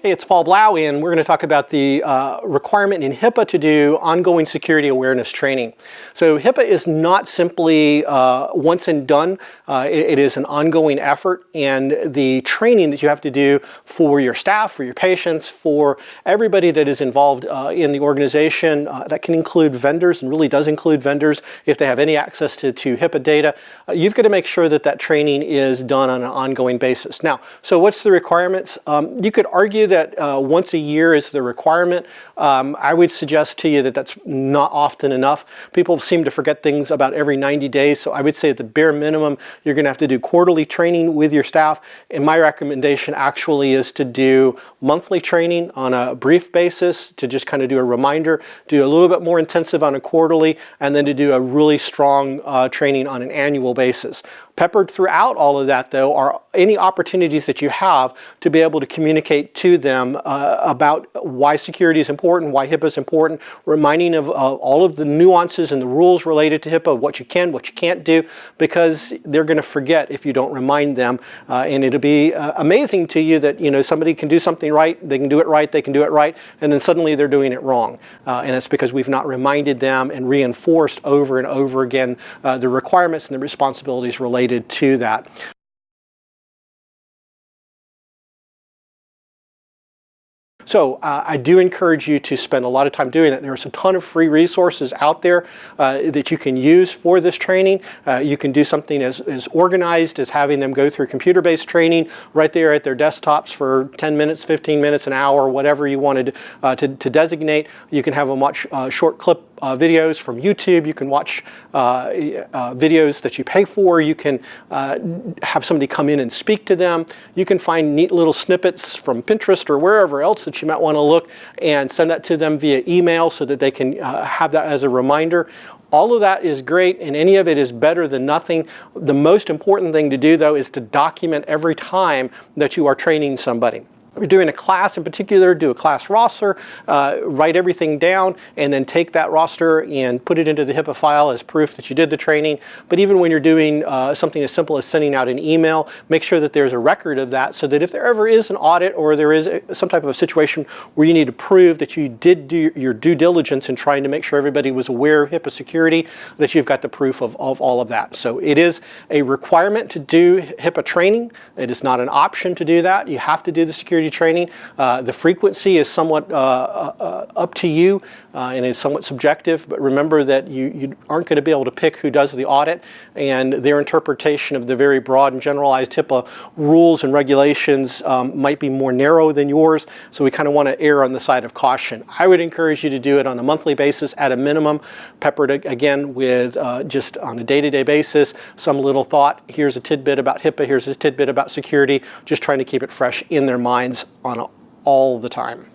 Hey, it's Paul Blough, and we're going to talk about the requirement in HIPAA to do ongoing security awareness training. So HIPAA is not simply once and done. It is an ongoing effort, and the training that you have to do for your staff, for your patients, for everybody that is involved in the organization, that can include vendors, and really does include vendors if they have any access to HIPAA data. You've got to make sure that that training is done on an ongoing basis. Now, so what's the requirements? You could argue that once a year is the requirement. I would suggest to you that that's not often enough. People seem to forget things about every 90 days, so I would say at the bare minimum, you're going to have to do quarterly training with your staff, and my recommendation actually is to do monthly training on a brief basis, to just kind of do a reminder, do a little bit more intensive on a quarterly, and then to do a really strong training on an annual basis. Peppered throughout all of that, though, are any opportunities that you have to be able to communicate to them about why security is important, why HIPAA is important, reminding of all of the nuances and the rules related to HIPAA, what you can, what you can't do, because they're going to forget if you don't remind them. And it'll be amazing to you that somebody can do something right, they can do it right, they can do it right, and then suddenly they're doing it wrong. And it's because we've not reminded them and reinforced over and over again the requirements and the responsibilities related to that. So I do encourage you to spend a lot of time doing that. There's a ton of free resources out there that you can use for this training. You can do something as organized as having them go through computer-based training right there at their desktops for 10 minutes, 15 minutes, an hour, whatever you wanted to designate. You can have them watch short clip videos from YouTube. You can watch videos that you pay for. You can have somebody come in and speak to them. You can find neat little snippets from Pinterest or wherever else that you might want to look and send that to them via email so that they can have that as a reminder. All of that is great, and any of it is better than nothing. The most important thing to do, though, is to document every time that you are training somebody. If you're doing a class in particular, do a class roster, write everything down, and then take that roster and put it into the HIPAA file as proof that you did the training. But even when you're doing something as simple as sending out an email, make sure that there's a record of that so that if there ever is an audit or there is some type of a situation where you need to prove that you did do your due diligence in trying to make sure everybody was aware of HIPAA security, that you've got the proof of all of that. So it is a requirement to do HIPAA training. It is not an option to do that. You have to do the security training. The frequency is somewhat up to you and is somewhat subjective, but remember that you aren't going to be able to pick who does the audit, and their interpretation of the very broad and generalized HIPAA rules and regulations might be more narrow than yours, so we kind of want to err on the side of caution. I would encourage you to do it on a monthly basis at a minimum, peppered again with just on a day-to-day basis, some little thought, here's a tidbit about HIPAA, here's a tidbit about security, just trying to keep it fresh in their minds on all the time.